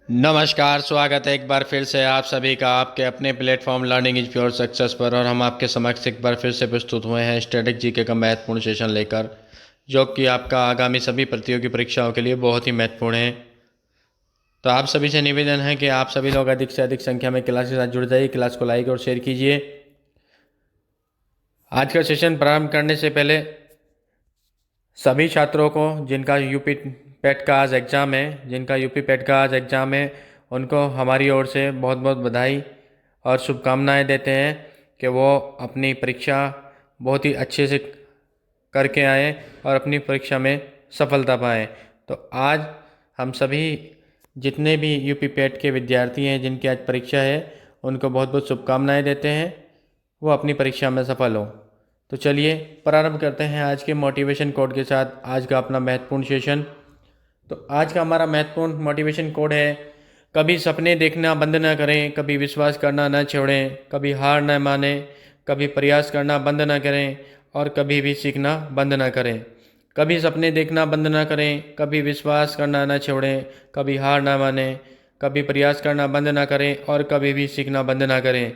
नमस्कार, स्वागत है एक बार फिर से आप सभी का आपके अपने platform learning is pure success पर। और हम आपके समक्ष एक बार फिर से प्रस्तुत हुए हैं स्टैटिक जीके का महत्वपूर्ण सेशन लेकर, जो कि आपका आगामी सभी प्रतियोगी परीक्षाओं के लिए बहुत ही महत्वपूर्ण है। तो आप सभी से निवेदन है कि आप सभी लोग अधिक से अधिक संख्या में क्लास के साथ जुड़ जाइए, क्लास को लाइक और शेयर कीजिए। आज का सेशन प्रारंभ करने से पहले सभी छात्रों को जिनका यूपी पेट का आज एग्ज़ाम है उनको हमारी ओर से बहुत बहुत बधाई और शुभकामनाएं देते हैं कि वो अपनी परीक्षा बहुत ही अच्छे से करके आए और अपनी परीक्षा में सफलता पाएँ। तो आज हम सभी जितने भी यूपी पेट के विद्यार्थी हैं जिनकी आज परीक्षा है, उनको बहुत बहुत शुभकामनाएं देते हैं, वो अपनी परीक्षा में सफल हों। तो चलिए प्रारंभ करते हैं आज के मोटिवेशन कोड के साथ आज का अपना महत्वपूर्ण सेशन। तो आज का हमारा महत्वपूर्ण मोटिवेशन कोड है, कभी सपने देखना बंद न करें, कभी विश्वास करना न छोड़ें, कभी हार न मानें, कभी प्रयास करना बंद न करें और कभी भी सीखना बंद न करें। कभी सपने देखना बंद न करें, कभी विश्वास करना न छोड़ें, कभी हार न मानें, कभी प्रयास करना बंद न करें और कभी भी सीखना बंद न करें।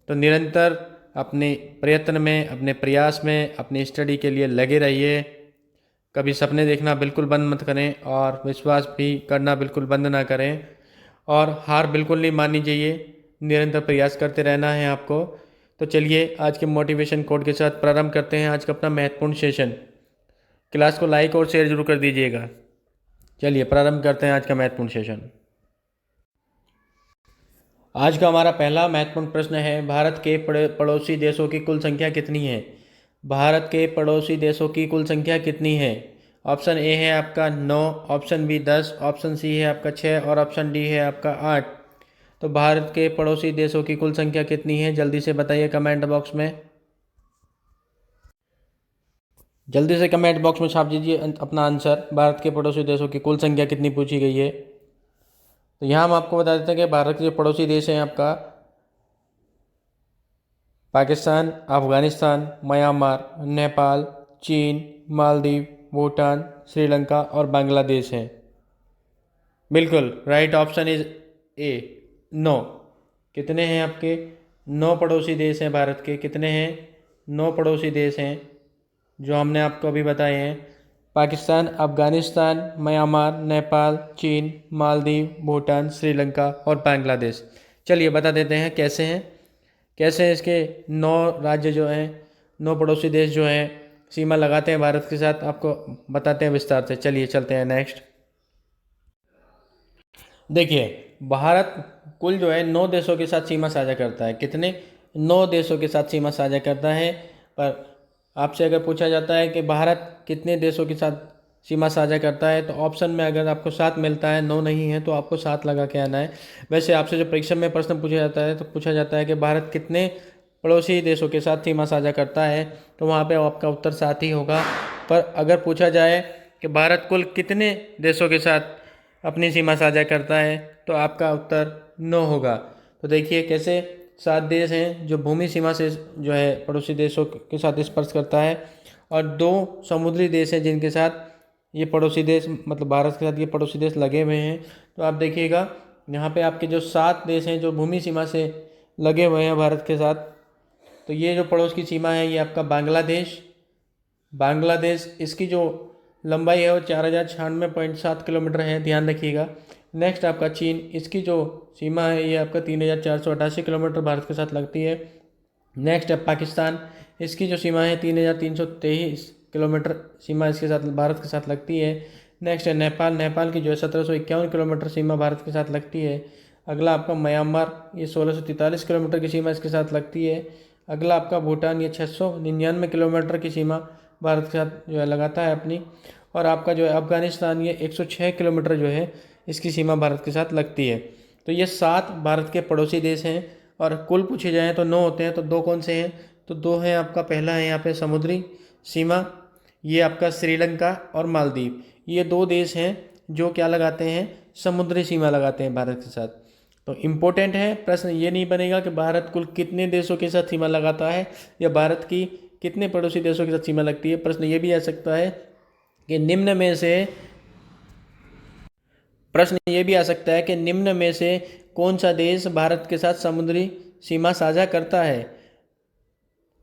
तो निरंतर अपने प्रयत्न में, अपने प्रयास में, अपनी स्टडी के लिए लगे रहिए। कभी सपने देखना बिल्कुल बंद मत करें और विश्वास भी करना बिल्कुल बंद ना करें और हार बिल्कुल नहीं माननी चाहिए। निरंतर प्रयास करते रहना है आपको। तो चलिए आज के मोटिवेशन कोड के साथ प्रारंभ करते हैं आज का अपना महत्वपूर्ण सेशन। क्लास को लाइक और शेयर जरूर कर दीजिएगा। चलिए प्रारंभ करते हैं आज का महत्वपूर्ण सेशन। आज का हमारा पहला महत्वपूर्ण प्रश्न है, भारत के पड़ोसी देशों की कुल संख्या कितनी है? भारत के पड़ोसी देशों की कुल संख्या कितनी है? ऑप्शन ए है आपका 9, ऑप्शन बी 10, ऑप्शन सी है आपका 6 और ऑप्शन डी है आपका 8। तो भारत के पड़ोसी देशों की कुल संख्या कितनी है? जल्दी से बताइए कमेंट बॉक्स में। जल्दी से कमेंट बॉक्स में छाप दीजिए अपना आंसर। भारत के पड़ोसी देशों की कुल संख्या कितनी पूछी गई है? तो यहाँ हम आपको बता देते हैं कि भारत के जो पड़ोसी देश हैं आपका पाकिस्तान, अफगानिस्तान, म्यांमार, नेपाल, चीन, मालदीव, भूटान, श्रीलंका और बांग्लादेश हैं। बिल्कुल राइट ऑप्शन इज ए 9। कितने हैं आपके? 9 पड़ोसी देश हैं भारत के। कितने हैं? 9 पड़ोसी देश हैं जो हमने आपको अभी बताए हैं, पाकिस्तान, अफगानिस्तान, म्यांमार, नेपाल, चीन, मालदीव, भूटान, श्रीलंका और बांग्लादेश। चलिए बता देते हैं कैसे हैं। कैसे इसके 9 राज्य जो हैं, 9 पड़ोसी देश जो हैं सीमा लगाते हैं भारत के साथ, आपको बताते हैं विस्तार से। चलिए चलते हैं नेक्स्ट। देखिए भारत कुल जो है 9 देशों के साथ सीमा साझा करता है। कितने? 9 देशों के साथ सीमा साझा करता है। पर आपसे अगर पूछा जाता है कि भारत कितने देशों के साथ सीमा साझा करता है, तो ऑप्शन में अगर आपको 7 मिलता है, 9 नहीं है, तो आपको 7 लगा के आना है। वैसे आपसे जो परीक्षा में प्रश्न पूछा जाता है तो पूछा जाता है कि भारत कितने पड़ोसी देशों के साथ सीमा साझा करता है, तो वहाँ पे आपका उत्तर 7 ही होगा। पर अगर पूछा जाए कि भारत कुल कितने देशों के साथ अपनी सीमा साझा करता है, तो आपका उत्तर 9 होगा। तो देखिए कैसे 7 देश हैं जो भूमि सीमा से जो है पड़ोसी देशों के साथ स्पर्श करता है, और 2 समुद्री देश हैं जिनके साथ ये पड़ोसी देश, मतलब भारत के साथ ये पड़ोसी देश लगे हुए हैं। तो आप देखिएगा यहाँ पे आपके जो 7 देश हैं जो भूमि सीमा से लगे हुए हैं भारत के साथ, तो ये जो पड़ोस की सीमा है ये आपका बांग्लादेश इसकी जो लंबाई है वो 4096.7 किलोमीटर है, ध्यान रखिएगा। नेक्स्ट आपका चीन, इसकी जो सीमा है ये आपका 3488 किलोमीटर भारत के साथ लगती है। नेक्स्ट है पाकिस्तान, इसकी जो सीमा है 3323 किलोमीटर सीमा इसके साथ भारत के साथ लगती है। नेक्स्ट है नेपाल की जो है 1751 किलोमीटर सीमा भारत के साथ लगती है। अगला आपका म्यांमार, ये 1643 किलोमीटर की सीमा इसके साथ लगती है। अगला आपका भूटान, ये 699 किलोमीटर की सीमा भारत के साथ जो है लगाता है अपनी। और आपका जो है अफगानिस्तान, ये 106 किलोमीटर जो है इसकी सीमा भारत के साथ लगती है। तो ये 7 भारत के पड़ोसी देश हैं, और कुल पूछे जाएँ तो 9 होते हैं। तो 2 कौन से हैं? तो 2 हैं आपका, पहला है यहाँ पे समुद्री सीमा, ये आपका श्रीलंका और मालदीव। ये 2 देश हैं जो क्या लगाते हैं? समुद्री सीमा लगाते हैं भारत के साथ। तो इम्पोर्टेंट है, प्रश्न ये नहीं बनेगा कि भारत कुल कितने देशों के साथ सीमा लगाता है या भारत की कितने पड़ोसी देशों के साथ सीमा लगती है। प्रश्न ये भी आ सकता है कि निम्न में से प्रश्न ये भी आ सकता है कि निम्न में से कौन सा देश भारत के साथ समुद्री सीमा साझा करता है।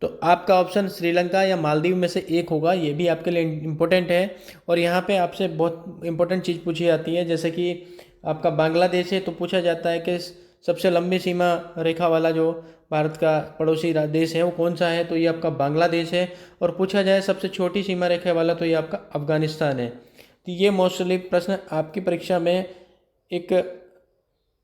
तो आपका ऑप्शन श्रीलंका या मालदीव में से एक होगा, ये भी आपके लिए इम्पोर्टेंट है। और यहाँ पे आपसे बहुत इम्पोर्टेंट चीज़ पूछी जाती है, जैसे कि आपका बांग्लादेश है तो पूछा जाता है कि सबसे लंबी सीमा रेखा वाला जो भारत का पड़ोसी देश है वो कौन सा है, तो ये आपका बांग्लादेश है। और पूछा जाए सबसे छोटी सीमा रेखा वाला, तो ये आपका अफगानिस्तान है। तो ये मोस्टली प्रश्न आपकी परीक्षा में एक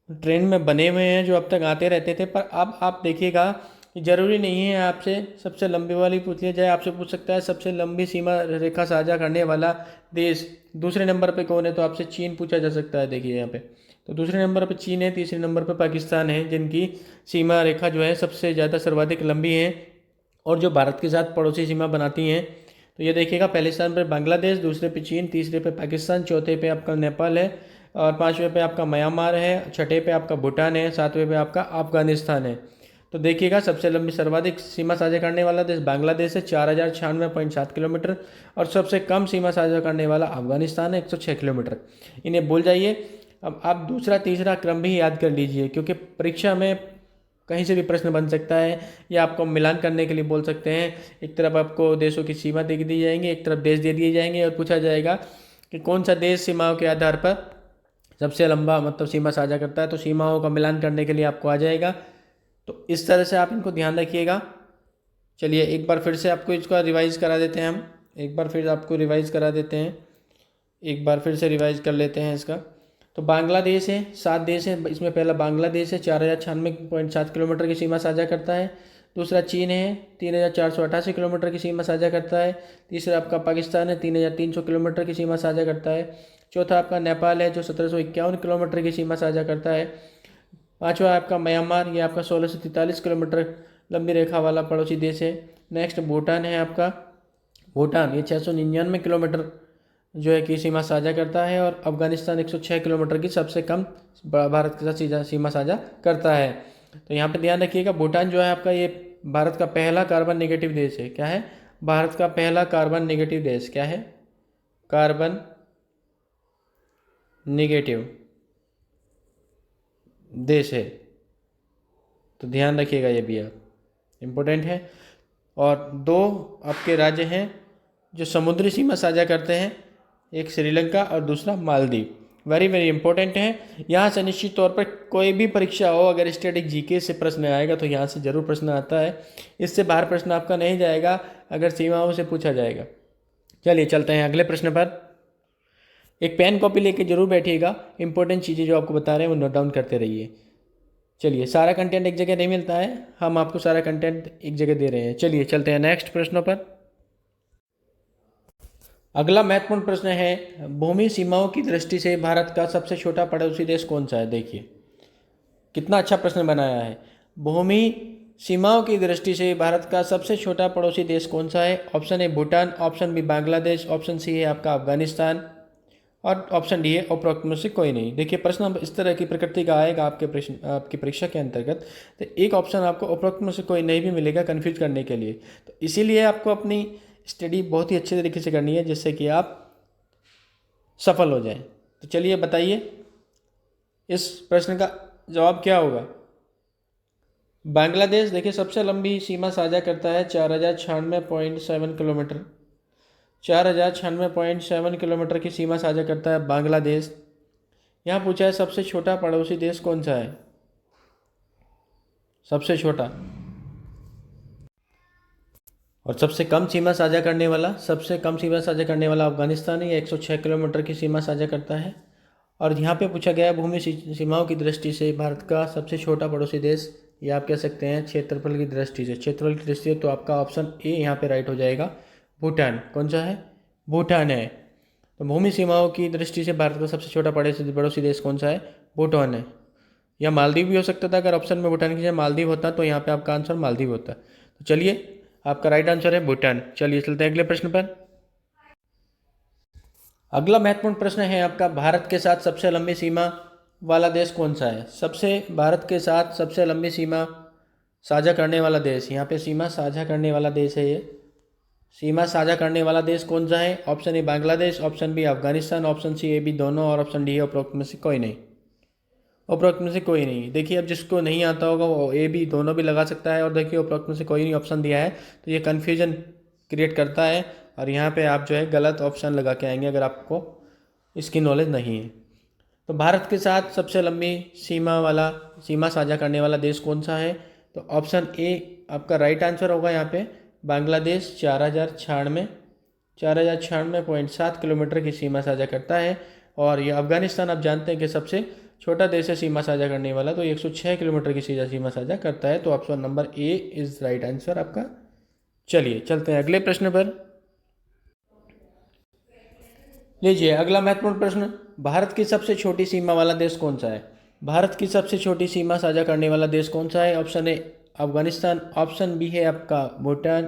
ट्रेंड में बने हुए हैं जो अब तक आते रहते थे, पर अब आप देखिएगा कि ज़रूरी नहीं है आपसे सबसे लंबी वाली पूछ लिया जाए। आपसे पूछ सकता है सबसे लंबी सीमा रेखा साझा करने वाला देश दूसरे नंबर पे कौन है, तो आपसे चीन पूछा जा सकता है। देखिए यहाँ पे तो दूसरे नंबर पे चीन है, तीसरे नंबर पे पाकिस्तान है, जिनकी सीमा रेखा जो है सबसे ज़्यादा सर्वाधिक लंबी है और जो भारत के साथ पड़ोसी सीमा बनाती हैं। तो ये देखिएगा पहले स्थान पर बांग्लादेश, दूसरे पे चीन, तीसरे पे पाकिस्तान, चौथे पे आपका नेपाल है और पाँचवें पे आपका म्यांमार है, छठे पे आपका भूटान है, सातवें पे आपका अफगानिस्तान है। तो देखिएगा सबसे लंबी सर्वाधिक सीमा साझा करने वाला देश बांग्लादेश है 4096.7 किलोमीटर और सबसे कम सीमा साझा करने वाला अफगानिस्तान है 106 किलोमीटर। इन्हें भूल जाइए। अब आप दूसरा तीसरा क्रम भी याद कर लीजिए, क्योंकि परीक्षा में कहीं से भी प्रश्न बन सकता है या आपको मिलान करने के लिए बोल सकते हैं। एक तरफ आपको देशों की सीमा दे दी जाएंगी, एक तरफ देश दे दिए जाएंगे और पूछा जाएगा कि कौन सा देश सीमाओं के आधार पर सबसे लंबा मतलब सीमा साझा करता है। तो सीमाओं का मिलान करने के लिए आपको आ जाएगा। तो इस तरह से आप इनको ध्यान रखिएगा। चलिए एक बार फिर से आपको इसका रिवाइज़ करा देते हैं, हम एक बार फिर आपको रिवाइज़ करा देते हैं, एक बार फिर से रिवाइज़ कर लेते हैं इसका। तो बांग्लादेश है, 7 देश है, इसमें पहला बांग्लादेश है 4096.7 किलोमीटर की सीमा साझा करता है। दूसरा चीन है 3488 किलोमीटर की सीमा साझा करता है। तीसरा आपका पाकिस्तान है 3300 किलोमीटर की सीमा साझा करता है। चौथा आपका नेपाल है जो 1751 किलोमीटर की सीमा साझा करता है। पाँचवा आपका म्यांमार, ये आपका 1643 किलोमीटर लंबी रेखा वाला पड़ोसी देश है। नेक्स्ट भूटान है आपका, भूटान ये 699 किलोमीटर जो है कि सीमा साझा करता है। और अफगानिस्तान 106 किलोमीटर की सबसे कम भारत के साथ सीमा साझा करता है। तो यहाँ पे ध्यान रखिएगा भूटान जो है आपका ये भारत का पहला कार्बन नेगेटिव देश है। क्या है? भारत का पहला कार्बन नेगेटिव देश। क्या है? कार्बन नेगेटिव देश है। तो ध्यान रखिएगा ये भी आप, इम्पोर्टेंट है। और 2 आपके राज्य हैं जो समुद्री सीमा साझा करते हैं, एक श्रीलंका और दूसरा मालदीव। वेरी वेरी इंपॉर्टेंट है। यहाँ से निश्चित तौर पर कोई भी परीक्षा हो, अगर स्टैटिक जीके से प्रश्न आएगा तो यहाँ से जरूर प्रश्न आता है। इससे बाहर प्रश्न आपका नहीं जाएगा अगर सीमाओं से पूछा जाएगा। चलिए चलते हैं अगले प्रश्न पर। एक पेन कॉपी लेके जरूर बैठिएगा, इंपॉर्टेंट चीज़ें जो आपको बता रहे हैं वो नोट डाउन करते रहिए। चलिए सारा कंटेंट एक जगह नहीं मिलता है, हम आपको सारा कंटेंट एक जगह दे रहे हैं। चलिए चलते हैं नेक्स्ट प्रश्नों पर। अगला महत्वपूर्ण प्रश्न है, भूमि सीमाओं की दृष्टि से भारत का सबसे छोटा पड़ोसी देश कौन सा है। देखिए कितना अच्छा प्रश्न बनाया है। भूमि सीमाओं की दृष्टि से भारत का सबसे छोटा पड़ोसी देश कौन सा है? Option A Bhutan, option B Bangladesh, option C है आपका अफगानिस्तान और ऑप्शन डी है उपरोक्त में से कोई नहीं। देखिए प्रश्न इस तरह की प्रकृति का आएगा आपके प्रश्न आपकी परीक्षा के अंतर्गत, तो एक ऑप्शन आपको उपरोक्त में से कोई नहीं भी मिलेगा कन्फ्यूज करने के लिए। तो इसीलिए आपको अपनी स्टडी बहुत ही अच्छे तरीके से करनी है जिससे कि आप सफल हो जाएं। तो चलिए बताइए इस प्रश्न का जवाब क्या होगा। बांग्लादेश देखिए सबसे लंबी सीमा साझा करता है 4096.7 किलोमीटर। 4096.7 किलोमीटर की सीमा साझा करता है बांग्लादेश। यहाँ पूछा है सबसे छोटा पड़ोसी देश कौन सा है, सबसे छोटा। और सबसे कम सीमा साझा करने वाला, सबसे कम सीमा साझा करने वाला अफगानिस्तान है, 106 किलोमीटर की सीमा साझा करता है। और यहाँ पे पूछा गया है भूमि सीमाओं की दृष्टि से भारत का सबसे छोटा पड़ोसी देश, या आप कह सकते हैं क्षेत्रफल की दृष्टि से। क्षेत्रफल की दृष्टि से तो आपका ऑप्शन ए यहाँ पे राइट हो जाएगा, भूटान। कौन सा है? भूटान है। तो भूमि सीमाओं की दृष्टि से भारत का सबसे छोटा पड़ोसी देश कौन सा है? भूटान है। या मालदीव भी हो सकता था, अगर ऑप्शन में भूटान की जगह मालदीव होता तो यहाँ पे आपका आंसर मालदीव होता। तो चलिए आपका राइट आंसर है भूटान। चलिए चलते हैं अगले प्रश्न पर। अगला महत्वपूर्ण प्रश्न है आपका, भारत के साथ सबसे लंबी सीमा वाला देश कौन सा है? भारत के साथ सबसे लंबी सीमा साझा करने वाला देश, यहाँ पे सीमा साझा करने वाला देश है ये सीमा साझा करने वाला देश कौन सा है? Option A Bangladesh, option B Afghanistan, option C A B दोनों और ऑप्शन डी उपरोक्त में से कोई नहीं। उपरोक्त में से कोई नहीं। देखिए अब जिसको नहीं आता होगा वो ए बी दोनों भी लगा सकता है, और देखिए उपरोक्त में से कोई नहीं ऑप्शन दिया है तो ये कन्फ्यूजन क्रिएट करता है, और यहाँ पे आप जो है गलत ऑप्शन लगा के आएंगे अगर आपको इसकी नॉलेज नहीं है। तो भारत के साथ सबसे लंबी सीमा साझा करने वाला देश कौन सा है? तो ऑप्शन ए आपका राइट आंसर होगा यहाँ पे बांग्लादेश। 4096.7 किलोमीटर की सीमा साझा करता है। और ये अफगानिस्तान आप जानते हैं कि सबसे छोटा देश है सीमा साझा करने वाला, तो 106 किलोमीटर की सीमा साझा करता है। तो option number A is right answer आपका। चलिए चलते हैं अगले प्रश्न पर। लीजिए अगला महत्वपूर्ण प्रश्न, भारत की सबसे छोटी सीमा वाला देश कौन सा है? भारत की सबसे छोटी सीमा साझा करने वाला देश कौन सा है? Option A Afghanistan, option B है आपका Bhutan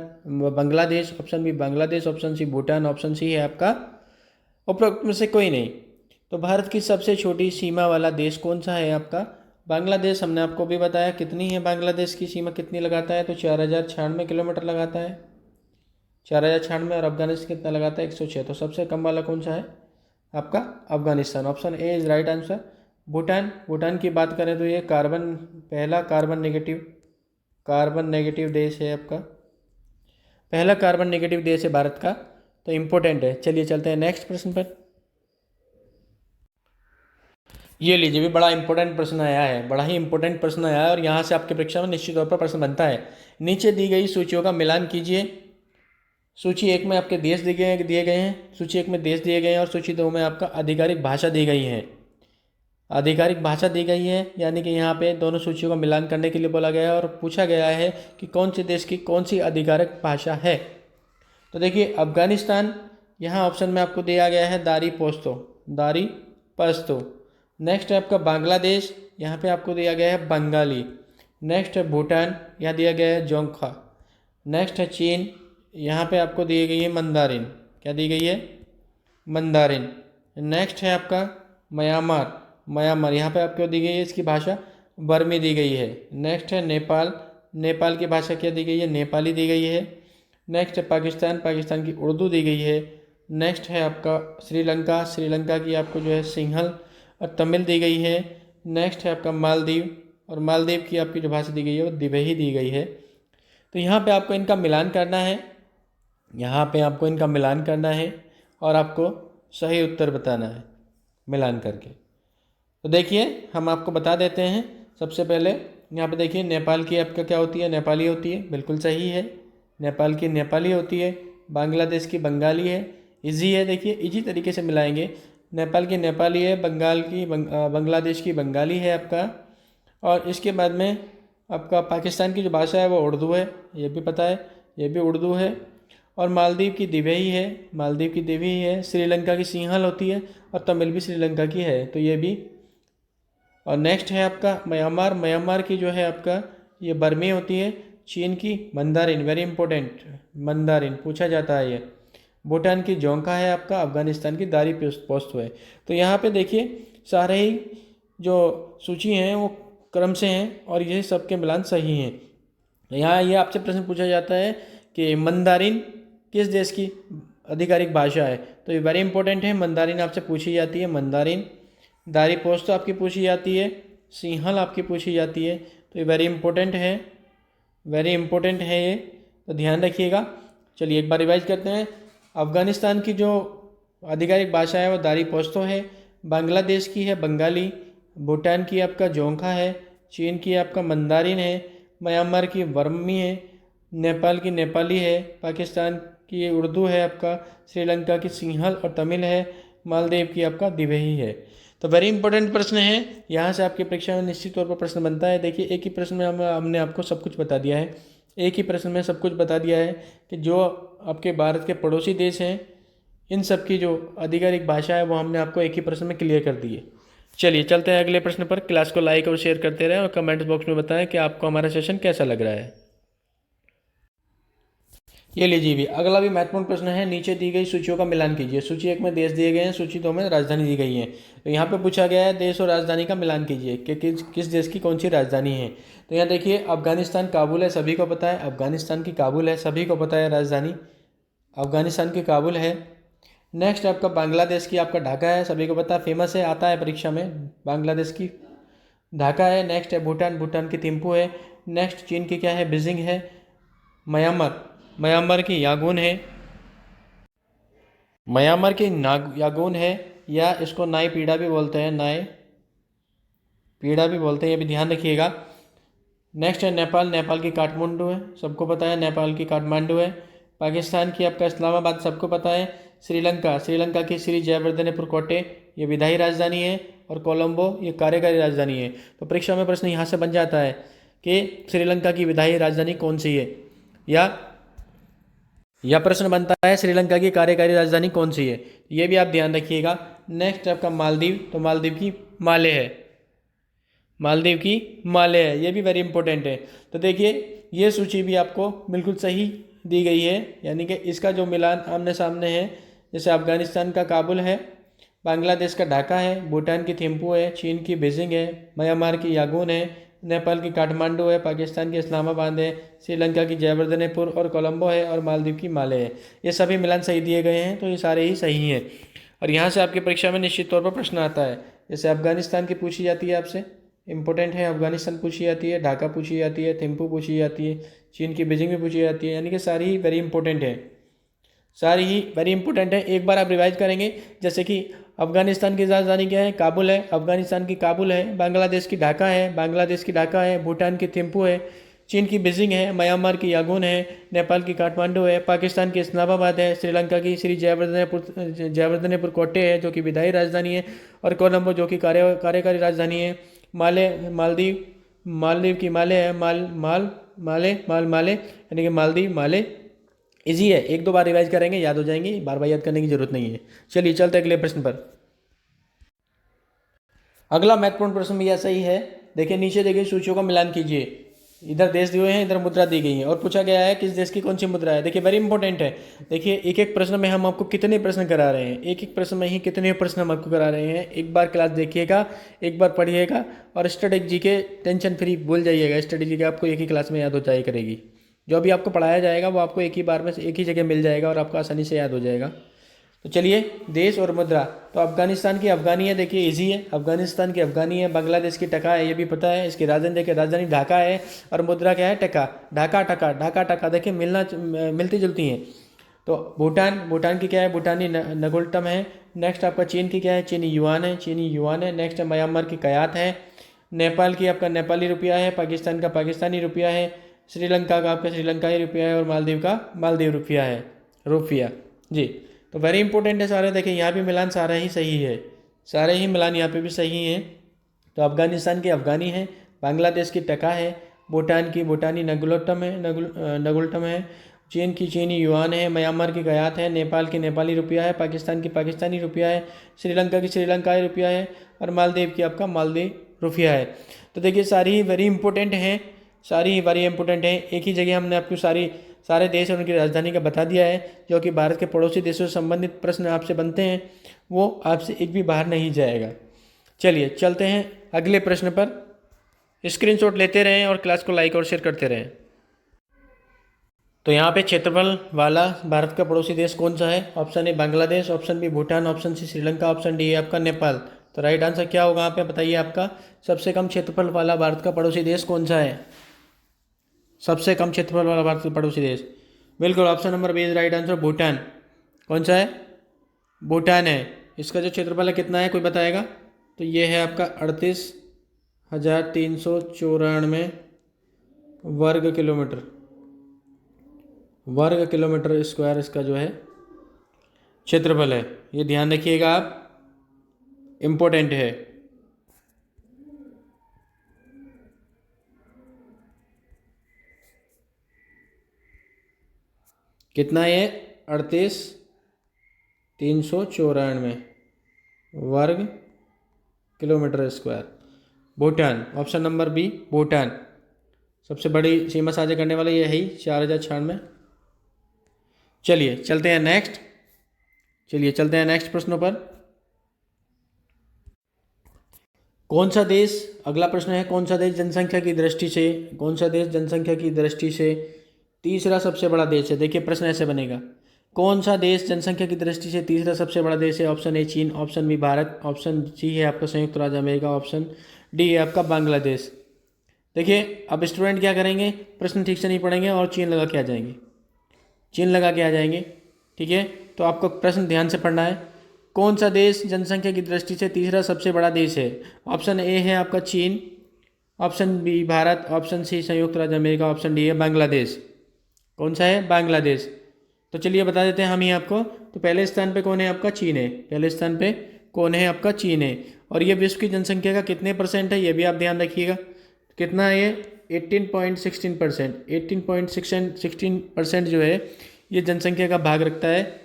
Bangladesh, option B Bangladesh, option C Bhutan, option C है आपका उपरोक्त में से कोई नहीं। तो भारत की सबसे छोटी सीमा वाला देश कौन सा है आपका? बांग्लादेश। हमने आपको भी बताया कितनी है बांग्लादेश की सीमा, कितनी लगाता है? तो 4096 किलोमीटर लगाता है, 4096। और अफगानिस्तान कितना लगाता है? 106। तो सबसे कम वाला कौन सा है आपका? Afghanistan. Option A is right answer. Bhutan की बात करें तो ये पहला कार्बन नेगेटिव देश है आपका, पहला कार्बन नेगेटिव देश है भारत का, तो इम्पोर्टेंट है। चलिए चलते हैं नेक्स्ट प्रश्न पर। ये लीजिए भी बड़ा इंपॉर्टेंट प्रश्न आया है, बड़ा ही इंपॉर्टेंट प्रश्न आया है, और यहाँ से आपके परीक्षा में निश्चित तौर पर प्रश्न बनता है। नीचे दी गई सूचियों का मिलान कीजिए। सूची 1 में आपके देश दिए गए हैं, सूची 1 में देश दिए गए हैं, और सूची 2 में आपका आधिकारिक भाषा दी गई है। आधिकारिक भाषा दी गई है, यानी कि यहाँ पे दोनों सूचियों का मिलान करने के लिए बोला गया है और पूछा गया है कि कौन से देश की कौन सी आधिकारिक भाषा है। तो देखिए अफगानिस्तान यहाँ ऑप्शन में आपको दिया गया है दारी पश्तो। नेक्स्ट है आपका बांग्लादेश, यहाँ पे आपको दिया गया है बंगाली। नेक्स्ट है भूटान, यहाँ दिया गया है जोंखा। नेक्स्ट है चीन, यहाँ पे आपको दी गई है मंदारिन। क्या दी गई है? मंदारिन। नेक्स्ट है आपका म्यांमार, यहाँ पे आपको दी गई है इसकी भाषा बर्मी दी गई है। नेक्स्ट है नेपाल की भाषा क्या दी गई है? नेपाली दी गई है। नेक्स्ट है पाकिस्तान की उर्दू दी गई है। नेक्स्ट है आपका श्रीलंका की आपको जो है सिंहल और तमिल दी गई है। नेक्स्ट है आपका मालदीव की आपकी जो भाषा दी गई है वो दिवेही दी गई है। तो यहाँ पे आपको इनका मिलान करना है, और आपको सही उत्तर बताना है मिलान करके। तो देखिए हम आपको बता देते हैं। सबसे पहले यहाँ पे देखिए नेपाल की आपका क्या होती है? नेपाली होती है, बिल्कुल सही है। नेपाल की नेपाली होती है। बांग्लादेश की बंगाली है। इजी है, देखिए इजी तरीके से मिलाएंगे। नेपाल की नेपाली है, बांग्लादेश की बंगाली है आपका। और इसके बाद में आपका पाकिस्तान की जो भाषा है वो उर्दू है, ये भी पता है, ये भी उर्दू है। और मालदीव की दिवेही है। श्रीलंका की सिंहल होती है, और तमिल भी श्रीलंका की है, तो ये भी। और नेक्स्ट है आपका म्यांमार की जो है आपका ये बर्मी होती है। चीन की मंदारिन, वेरी इंपॉर्टेंट, मंदारिन पूछा जाता है ये। भूटान की जोंका है आपका। अफगानिस्तान की दारी पोस्तो है। तो यहाँ पे देखिए सारे ही जो सूची हैं वो क्रम से हैं, और ये सबके मिलान सही हैं। यहाँ ये आपसे प्रश्न पूछा जाता है कि मंदारिन किस देश की आधिकारिक भाषा है? तो ये वेरी इंपॉर्टेंट है। मंदारिन आपसे पूछी जाती है, मंदारिन। दारी पोस्तो आपकी पूछी जाती है, सिंहल आपकी पूछी जाती है। तो ये वेरी इंपॉर्टेंट है ये, तो ध्यान रखिएगा। चलिए एक बार रिवाइज करते हैं। अफगानिस्तान की जो आधिकारिक भाषा है वो दारी पोस्तो है। बांग्लादेश की है बंगाली। भूटान की आपका जोंखा है। चीन की आपका मंदारिन है। म्यांमार की बर्मी है। नेपाल की नेपाली है। पाकिस्तान की उर्दू है आपका। श्रीलंका की सिंहल और तमिल है। मालदीव की आपका दिवेही है। तो वेरी इंपॉर्टेंट प्रश्न है, यहाँ से आपकी परीक्षा में निश्चित तौर पर प्रश्न बनता है। देखिए एक ही प्रश्न में हमने आपको सब कुछ बता दिया है, एक ही प्रश्न में सब कुछ बता दिया है कि जो आपके भारत के पड़ोसी देश हैं इन सब की जो आधिकारिक भाषा है वो हमने आपको एक ही प्रश्न में क्लियर कर दी है। चलिए चलते हैं अगले प्रश्न पर। क्लास को लाइक और शेयर करते रहें, और कमेंट बॉक्स में बताएं कि आपको हमारा सेशन कैसा लग रहा है। ये लीजिए भी अगला भी महत्वपूर्ण प्रश्न है। नीचे दी गई सूचियों का मिलान कीजिए। सूची 1 में देश दिए गए हैं, सूची 2 में राजधानी दी गई है। तो यहाँ पे पूछा गया है देश और राजधानी का मिलान कीजिए कि किस देश की कौन सी राजधानी है। तो यहाँ देखिए अफगानिस्तान काबुल है, सभी को पता है। अफगानिस्तान की काबुल है, सभी को पता है राजधानी। अफगानिस्तान की काबुल है। नेक्स्ट आपका बांग्लादेश की आपका ढाका है, सभी को पता फेमस है, आता है परीक्षा में, बांग्लादेश की ढाका है। नेक्स्ट है भूटान, भूटान की थिम्पू है। नेक्स्ट चीन की क्या है, बीजिंग है। म्यांमार, म्यांमार की यांगून है, म्यांमार की यांगून है, या इसको नाई पीड़ा भी बोलते हैं, नाई पीड़ा भी बोलते हैं, ये भी ध्यान रखिएगा। नेक्स्ट है नेपाल, नेपाल की काठमांडू है, सबको पता है नेपाल की काठमांडू है। पाकिस्तान की आपका इस्लामाबाद, सबको पता है। श्रीलंका, श्रीलंका की श्री जयवर्धनेपुर कोटे, ये विधायी राजधानी है। और कोलंबो, ये कार्यकारी राजधानी है। तो परीक्षा में प्रश्न यहाँ से बन जाता है कि श्रीलंका की विधायी राजधानी कौन सी है, या प्रश्न बनता है श्रीलंका की कार्यकारी राजधानी कौन सी है, ये भी आप ध्यान रखिएगा। नेक्स्ट आपका मालदीव, तो मालदीव की माले है, मालदीव की माले है, ये भी वेरी इंपॉर्टेंट है। तो देखिए ये सूची भी आपको बिल्कुल सही दी गई है, यानी कि इसका जो मिलान आमने सामने है, जैसे अफगानिस्तान का काबुल है, बांग्लादेश का ढाका है, भूटान की थिम्पू है, चीन की बीजिंग है, म्यांमार की यांगून है, नेपाल की काठमांडू है, पाकिस्तान की इस्लामाबाद है, श्रीलंका की जयवर्धनेपुर और कोलंबो है, और मालदीव की माले है। ये सभी मिलान सही दिए गए हैं, तो ये सारे ही सही हैं। और यहाँ से आपकी परीक्षा में निश्चित तौर पर प्रश्न आता है, जैसे अफगानिस्तान की पूछी जाती है आपसे, इंपॉर्टेंट है, अफगानिस्तान पूछी जाती है, ढाका पूछी जाती है, थिम्पू पूछी जाती है, चीन की बीजिंग भी पूछी जाती है, यानी कि सारी ही वेरी इंपॉर्टेंट है, सारी ही वेरी इंपॉर्टेंट है। एक बार आप रिवाइज करेंगे, जैसे कि अफगानिस्तान की राजधानी क्या है, काबुल है, अफगानिस्तान की काबुल है, बांग्लादेश की ढाका है, बांग्लादेश की ढाका है, भूटान की थिम्पू है, चीन की बीजिंग है, म्यांमार की यांगून है, नेपाल की काठमांडू है, पाकिस्तान की इस्लामाबाद है, श्रीलंका की श्री जयवर्धनेपुर कोटे है जो कि विधायी राजधानी है, और कोलंबो जो कि कार्यकारी राजधानी है। मालदीव, मालदीव की माले है, माले यानी कि मालदीव माले। इजी है, एक दो बार रिवाइज करेंगे याद हो जाएंगे, बार बार याद करने की जरूरत नहीं है। चलिए चलते अगले प्रश्न पर। अगला महत्वपूर्ण प्रश्न भी ऐसा ही है। देखिए नीचे देखिए सूचियों का मिलान कीजिए, इधर देश दिए हुए हैं, इधर मुद्रा दी गई है, और पूछा गया है किस देश की कौन सी मुद्रा है। देखिए वेरी इंपॉर्टेंट है। देखिए एक एक प्रश्न में हम आपको कितने प्रश्न करा रहे हैं, एक एक प्रश्न में ही कितने प्रश्न हम आपको करा रहे हैं। एक बार क्लास देखिएगा, एक बार पढ़िएगा, और स्टडी जी के टेंशन फ्री भूल जाइएगा। स्टडी जी के आपको एक ही क्लास में याद हो जाया करेगी, जो भी आपको पढ़ाया जाएगा वो आपको एक ही बार में एक ही जगह मिल जाएगा, और आपको आसानी से याद हो जाएगा। तो चलिए देश और मुद्रा, तो अफगानिस्तान की अफगानी है, देखिए इजी है, अफगानिस्तान की अफगानी है। बांग्लादेश की टका है, ये भी पता है। इसकी राजधानी देखिए, राजधानी ढाका है, और मुद्रा क्या है, टका, ढाका टका, ढाका टका, देखिए मिलती जुलती हैं। तो भूटान, भूटान की क्या है, भूटानी नगुल्टम है। नेक्स्ट आपका चीन की क्या है, चीनी युआन है, चीनी युआन है। नेक्स्ट म्यांमार की कयात है। नेपाल की आपका नेपाली रुपया है। पाकिस्तान का पाकिस्तानी रुपया है। श्रीलंका का आपका श्रीलंकाई रुपया है, और मालदीव का मालदीव रुपया है, रुपया जी। तो वेरी इंपॉर्टेंट है सारे। देखिए यहाँ भी मिलान सारा ही सही है, सारे ही मिलान यहाँ पे भी सही हैं। तो अफगानिस्तान की अफगानी है, बांग्लादेश की टका है, भूटान की भूटानी नगुल्टम है, नगुल्टम है, चीन की चीनी युआन है, म्यांमार की गयात है, नेपाल की नेपाली रुपया है, पाकिस्तान की पाकिस्तानी रुपया है, श्रीलंका की श्रीलंकाई रुपया है, और मालदीव की आपका मालदीव रुपया है। तो देखिए सारी ही वेरी इंपॉर्टेंट हैं, सारी ही वेरी इंपॉर्टेंट हैं। एक ही जगह हमने आपको सारे देश और उनकी राजधानी का बता दिया है, जो कि भारत के पड़ोसी देशों से संबंधित प्रश्न आपसे बनते हैं, वो आपसे एक भी बाहर नहीं जाएगा। चलिए चलते हैं अगले प्रश्न पर। स्क्रीनशॉट लेते रहें और क्लास को लाइक और शेयर करते रहें। तो यहाँ पे क्षेत्रफल वाला भारत का पड़ोसी देश कौन सा है? Option A Bangladesh, option B Bhutan, option C Sri Lanka, option D है आपका नेपाल। तो राइट आंसर क्या होगा यहाँ पे बताइए? आपका सबसे कम क्षेत्रफल वाला भारत का पड़ोसी देश कौन सा है? सबसे कम क्षेत्रफल वाला भारत का पड़ोसी देश, बिल्कुल option number B is right answer, Bhutan. कौन सा है? भूटान है। इसका जो क्षेत्रफल है कितना है, कोई बताएगा? तो ये है आपका 38,394 वर्ग किलोमीटर, वर्ग किलोमीटर स्क्वायर इसका जो है क्षेत्रफल है। ये ध्यान रखिएगा आप, इम्पोर्टेंट है। कितना है? 38,394 वर्ग kilometre square. Bhutan, option number B Bhutan. सबसे बड़ी सीमा साझा करने वाला ये है ही 4,096। चलिए चलते हैं नेक्स्ट, प्रश्नों पर। कौन सा देश, अगला प्रश्न है, कौन सा देश जनसंख्या की दृष्टि से, तीसरा सबसे बड़ा देश है? देखिए प्रश्न ऐसे बनेगा, कौन सा देश जनसंख्या की दृष्टि से तीसरा सबसे बड़ा देश है? ऑप्शन ए चीन, option B Bharat, option C है आपका संयुक्त राज्य अमेरिका, ऑप्शन डी है आपका बांग्लादेश। देखिए अब स्टूडेंट क्या करेंगे, प्रश्न ठीक से नहीं पढ़ेंगे और चीन लगा के आ जाएंगे, चीन लगा के आ जाएंगे। ठीक है, तो आपको प्रश्न ध्यान से पढ़ना है। कौन सा देश जनसंख्या की दृष्टि से तीसरा सबसे बड़ा देश है? ऑप्शन ए है आपका चीन, option B Bharat, option C संयुक्त राज्य अमेरिका, ऑप्शन डी है बांग्लादेश। कौन सा है? बांग्लादेश। तो चलिए बता देते हैं हम ही आपको। तो पहले स्थान पे कौन है? आपका चीन है। पहले स्थान पे कौन है? आपका चीन है। और ये विश्व की जनसंख्या का कितने परसेंट है ये भी आप ध्यान रखिएगा। कितना है ये? 18.16%। 18.16% जो है ये जनसंख्या का भाग रखता है।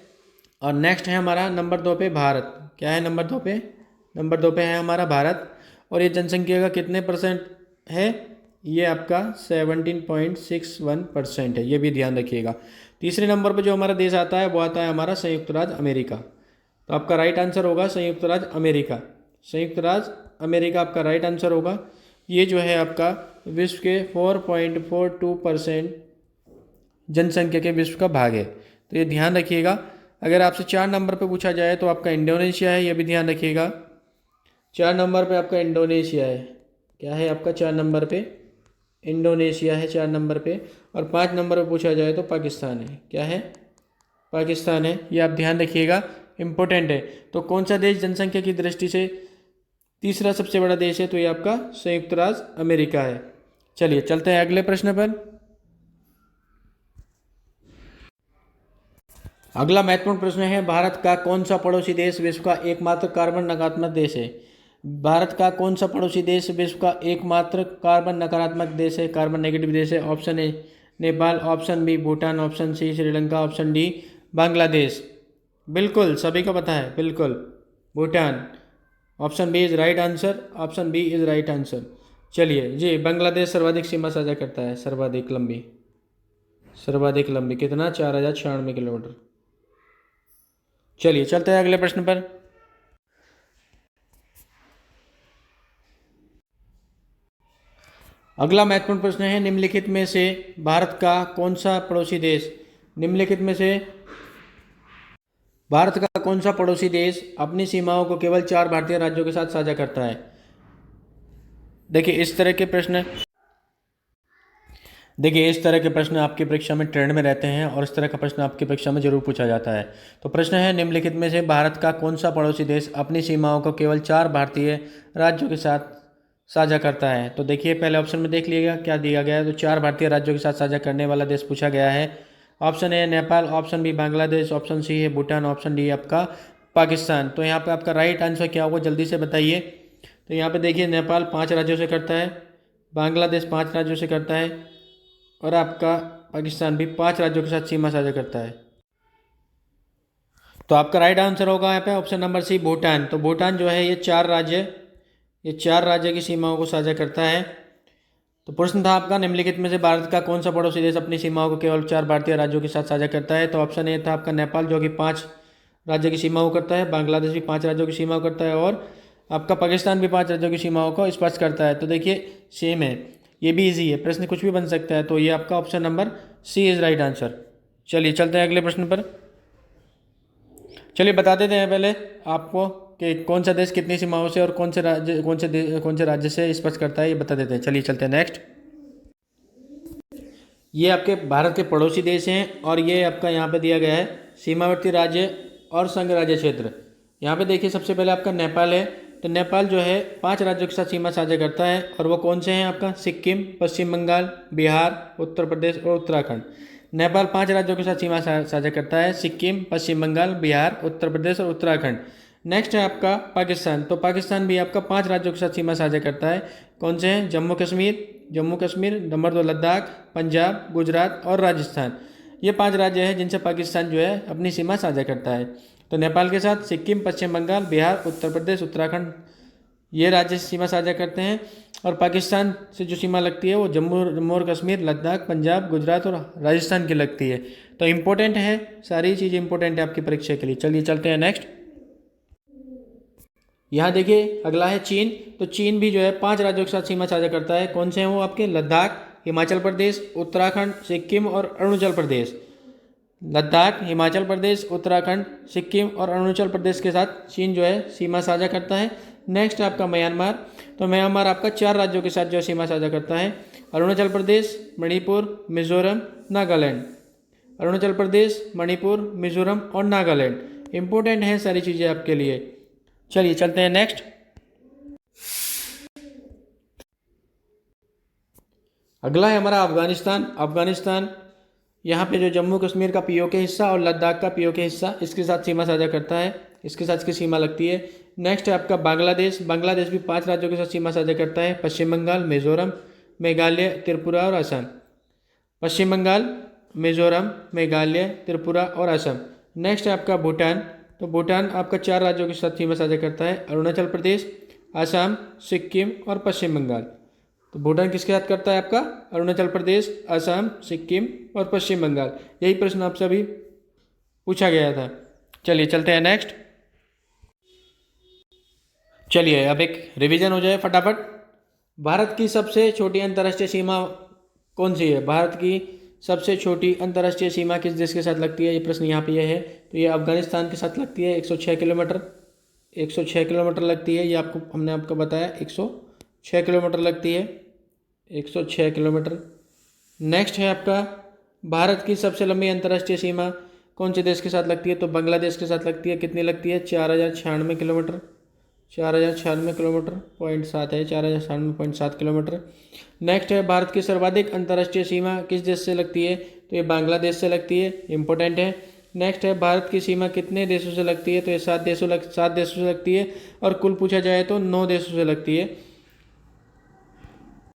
और नेक्स्ट है हमारा नंबर 2 पे भारत। क्या है नंबर 2 पे? नंबर 2 पे है हमारा भारत। और ये जनसंख्या का कितने परसेंट है? ये आपका 17.61% है, ये भी ध्यान रखिएगा। तीसरे नंबर पर जो हमारा देश आता है वो आता है हमारा संयुक्त राज्य अमेरिका। तो आपका राइट आंसर होगा संयुक्त राज्य अमेरिका। संयुक्त राज्य अमेरिका आपका राइट आंसर होगा। ये जो है आपका विश्व के 4.42% जनसंख्या के विश्व का भाग है। तो ये ध्यान रखिएगा। अगर आपसे 4 नंबर पे पूछा जाए तो आपका इंडोनेशिया है, ये भी ध्यान रखिएगा। 4 नंबर पे आपका इंडोनेशिया है। क्या है आपका 4 नंबर पे? इंडोनेशिया है 4 नंबर पे। और 5 नंबर पे पूछा जाए तो पाकिस्तान है। क्या है? पाकिस्तान है, ये आप ध्यान रखिएगा, इम्पोर्टेंट है। तो कौन सा देश जनसंख्या की दृष्टि से तीसरा सबसे बड़ा देश है? तो ये आपका संयुक्त राज्य अमेरिका है। चलिए चलते हैं अगले प्रश्न पर। अगला महत्वपूर्ण प्रश्न है, भारत का कौन सा पड़ोसी देश विश्व का एकमात्र कार्बन नकारात्मक देश है? भारत का कौन सा पड़ोसी देश विश्व का एकमात्र कार्बन नकारात्मक देश है, कार्बन नेगेटिव देश है? Option A Nepal, option B Bhutan, option C Sri Lanka, option D Bangladesh. बिल्कुल सभी को पता है, बिल्कुल Bhutan. Option B is right answer, option B is right answer. चलिए जी, बांग्लादेश सर्वाधिक सीमा साझा करता है, सर्वाधिक लंबी, सर्वाधिक लंबी कितना? 4096 किलोमीटर। चलिए चलते हैं अगले प्रश्न पर। अगला महत्वपूर्ण प्रश्न है, निम्नलिखित में से भारत का कौन सा पड़ोसी देश, निम्नलिखित में से भारत का कौन सा पड़ोसी देश अपनी सीमाओं को केवल 4 भारतीय राज्यों के साथ साझा करता है? देखिए इस तरह के प्रश्न, देखिए इस तरह के प्रश्न आपकी परीक्षा में ट्रेंड में रहते हैं और इस तरह का प्रश्न आपकी परीक्षा में जरूर पूछा जाता है। तो प्रश्न है, निम्नलिखित में से भारत का कौन सा पड़ोसी देश अपनी सीमाओं को केवल 4 भारतीय राज्यों के साथ साझा करता है? तो देखिए पहले ऑप्शन में देख लीजिएगा क्या दिया गया है। तो 4 भारतीय राज्यों के साथ साझा करने वाला देश पूछा गया है। Option A Nepal, option B Bangladesh, option C है भूटान, ऑप्शन डी आपका पाकिस्तान। तो यहाँ पे आपका राइट आंसर क्या होगा जल्दी से बताइए। तो यहाँ पे देखिए नेपाल 5 राज्यों से करता है, बांग्लादेश 5 राज्यों से करता है और आपका पाकिस्तान भी 5 राज्यों के साथ सीमा साझा करता है। तो आपका राइट आंसर होगा यहाँ पे ऑप्शन नंबर सी भूटान। तो भूटान जो है ये 4 राज्य की सीमाओं को साझा करता है। तो प्रश्न था आपका, निम्नलिखित में से भारत का कौन सा पड़ोसी देश अपनी सीमाओं को केवल 4 भारतीय राज्यों के साथ साझा करता है? तो ऑप्शन ए था आपका नेपाल जो कि 5 राज्य की सीमाओं करता है, बांग्लादेश भी 5 राज्यों की सीमाओं करता है और आपका पाकिस्तान भी 5 राज्यों की सीमाओं को स्पर्श करता है। तो देखिए सेम है, ये भी इजी है, प्रश्न कुछ भी बन सकता है। तो ये आपका option number C is right answer. चलिए चलते हैं अगले प्रश्न पर। चलिए बता देते हैं पहले आपको कि कौन सा देश कितनी सीमाओं से और कौन से राज्य से स्पर्श करता है, ये बता देते हैं। चलिए चलते हैं नेक्स्ट। ये आपके भारत के पड़ोसी देश हैं और ये आपका यहाँ पे दिया गया है सीमावर्ती राज्य और संघ राज्य क्षेत्र। यहाँ पे देखिए सबसे पहले आपका नेपाल है। तो नेपाल जो है 5 राज्यों के साथ सीमा साझा करता है और वो कौन से हैं आपका? सिक्किम, पश्चिम बंगाल, बिहार, उत्तर प्रदेश और उत्तराखंड। नेपाल 5 राज्यों के साथ सीमा साझा करता है, सिक्किम, पश्चिम बंगाल, बिहार, उत्तर प्रदेश और उत्तराखंड। नेक्स्ट है आपका पाकिस्तान। तो पाकिस्तान भी आपका 5 राज्यों के साथ सीमा साझा करता है। कौन से हैं? जम्मू कश्मीर, नंबर 2 लद्दाख, पंजाब, गुजरात और राजस्थान। ये 5 राज्य हैं जिनसे पाकिस्तान जो है अपनी सीमा साझा करता है। तो नेपाल के साथ सिक्किम, पश्चिम बंगाल, बिहार, उत्तर प्रदेश, उत्तराखंड ये राज्य सीमा साझा करते हैं। और पाकिस्तान से जो सीमा लगती है वो जम्मू और कश्मीर, लद्दाख, पंजाब, गुजरात और राजस्थान की लगती है। तो इम्पोर्टेंट है, सारी चीज़ें इंपॉर्टेंट है आपकी परीक्षा के लिए। चलिए चलते हैं नेक्स्ट। यहाँ देखिए अगला है चीन। तो चीन भी जो है 5 राज्यों के साथ सीमा साझा करता है। कौन से हैं वो आपके? लद्दाख, हिमाचल प्रदेश, उत्तराखंड, सिक्किम और अरुणाचल प्रदेश। लद्दाख हिमाचल प्रदेश, उत्तराखंड, सिक्किम और अरुणाचल प्रदेश के साथ चीन जो है सीमा साझा करता है। नेक्स्ट है आपका म्यांमार। तो म्यांमार आपका 4 राज्यों के साथ जो है सीमा साझा करता है, अरुणाचल प्रदेश, मणिपुर, मिजोरम, नागालैंड। अरुणाचल प्रदेश, मणिपुर, मिजोरम और नागालैंड। इंपॉर्टेंट है सारी चीज़ें आपके लिए। चलिए चलते हैं नेक्स्ट। अगला है हमारा अफगानिस्तान। अफगानिस्तान यहाँ पे जो जम्मू कश्मीर का पीओके हिस्सा और लद्दाख का पीओके हिस्सा इसके साथ सीमा साझा करता है, इसके साथ इसकी सीमा लगती है। नेक्स्ट है आपका बांग्लादेश। बांग्लादेश भी 5 राज्यों के साथ सीमा साझा करता है, पश्चिम बंगाल, मिजोरम, मेघालय, त्रिपुरा और असम। पश्चिम बंगाल, मिजोरम, मेघालय, त्रिपुरा और असम। नेक्स्ट है आपका भूटान। तो भूटान आपका 4 राज्यों के साथ सीमा साझा करता है, अरुणाचल प्रदेश, असम, सिक्किम और पश्चिम बंगाल। तो भूटान किसके साथ करता है आपका, अरुणाचल प्रदेश, असम, सिक्किम और पश्चिम बंगाल। यही प्रश्न आपसे अभी पूछा गया था। चलिए चलते हैं नेक्स्ट। चलिए अब एक रिवीजन हो जाए फटाफट। भारत की सबसे छोटी अंतर्राष्ट्रीय सीमा कौन सी है? भारत की सबसे छोटी अंतर्राष्ट्रीय सीमा किस देश के साथ लगती है? ये प्रश्न यहाँ पे है। तो ये अफगानिस्तान के साथ लगती है, 106 किलोमीटर। 106 किलोमीटर लगती है, ये आपको हमने आपको बताया 106 किलोमीटर लगती है, 106 किलोमीटर। नेक्स्ट है आपका भारत की सबसे लंबी अंतर्राष्ट्रीय सीमा कौन से देश के साथ लगती है? तो बांग्लादेश के साथ लगती है। कितनी लगती है? 4096 किलोमीटर। 4096 किलोमीटर, 0.7 है, 4096.7 किलोमीटर। नेक्स्ट है भारत की सर्वाधिक अंतर्राष्ट्रीय सीमा किस देश से लगती है? तो ये बांग्लादेश से लगती है, इंपॉर्टेंट है। नेक्स्ट है भारत की सीमा कितने देशों से लगती है? तो ये 7 देशों से लगती है, और कुल पूछा जाए तो 9 देशों से लगती है,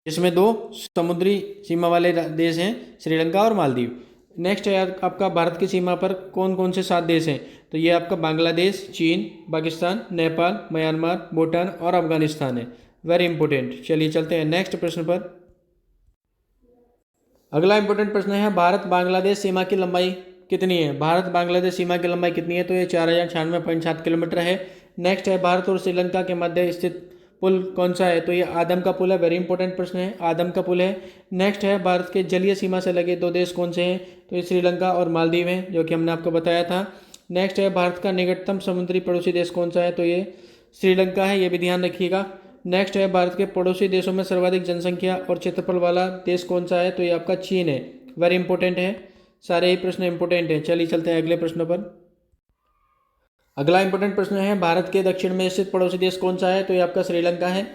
जिसमें 2 समुद्री सीमा वाले देश हैं, श्रीलंका और मालदीव। नेक्स्ट है आपका भारत की सीमा पर कौन कौन से 7 देश हैं? तो ये आपका बांग्लादेश, चीन, पाकिस्तान, नेपाल, म्यांमार, भूटान और अफगानिस्तान है। Very important. चलिए चलते हैं नेक्स्ट प्रश्न पर। अगला इंपॉर्टेंट प्रश्न है, भारत बांग्लादेश सीमा की लंबाई कितनी है? भारत बांग्लादेश सीमा की लंबाई कितनी है? तो ये 4096.7 किलोमीटर है। नेक्स्ट है भारत और श्रीलंका के मध्य स्थित पुल कौन सा है? तो ये आदम का पुल है। वेरी इंपॉर्टेंट प्रश्न है, आदम का पुल है। नेक्स्ट है भारत के जलीय सीमा से लगे 2 देश कौन से हैं? तो ये श्रीलंका और मालदीव हैं, जो कि हमने आपको बताया था। नेक्स्ट है भारत का निकटतम समुद्री पड़ोसी देश कौन सा है? तो ये श्रीलंका है, ये भी ध्यान रखिएगा। नेक्स्ट है भारत के पड़ोसी देशों में सर्वाधिक जनसंख्या और क्षेत्रफल वाला देश कौन सा है? तो ये आपका चीन है। वेरी इंपॉर्टेंट है, सारे ही प्रश्न इंपॉर्टेंट हैं। चलिए चलते हैं अगले प्रश्न पर। अगला इंपॉर्टेंट प्रश्न है, भारत के दक्षिण में स्थित पड़ोसी देश कौन सा है? तो ये आपका श्रीलंका है।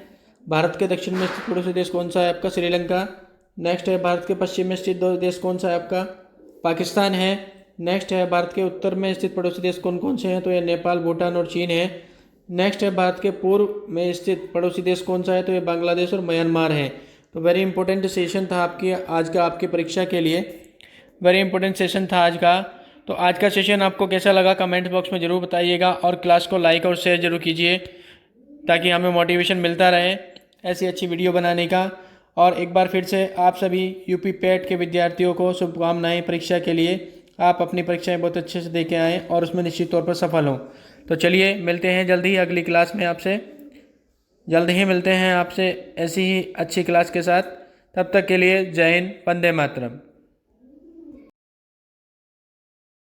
भारत के दक्षिण में स्थित पड़ोसी देश कौन सा है? आपका श्रीलंका। नेक्स्ट है भारत के पश्चिम में स्थित देश कौन सा है? आपका पाकिस्तान है। नेक्स्ट है भारत के उत्तर में स्थित पड़ोसी देश कौन कौन से हैं? तो ये नेपाल, भूटान और चीन है। नेक्स्ट है भारत के पूर्व में स्थित पड़ोसी देश कौन सा है? तो ये बांग्लादेश और म्यांमार है। तो वेरी इंपॉर्टेंट सेशन था आपकी आज का, आपकी परीक्षा के लिए वेरी इंपॉर्टेंट सेशन था आज का। तो आज का सेशन आपको कैसा लगा कमेंट बॉक्स में ज़रूर बताइएगा, और क्लास को लाइक और शेयर जरूर कीजिए, ताकि हमें मोटिवेशन मिलता रहे ऐसी अच्छी वीडियो बनाने का। और एक बार फिर से आप सभी यूपी पेट के विद्यार्थियों को शुभकामनाएं परीक्षा के लिए। आप अपनी परीक्षाएं बहुत अच्छे से दे के आएँ और उसमें निश्चित तौर पर सफल हों। तो चलिए मिलते हैं जल्द ही अगली क्लास में आपसे, जल्द ही मिलते हैं आपसे ऐसी ही अच्छी क्लास के साथ। तब तक के लिए जय हिंद, वंदे मातरम।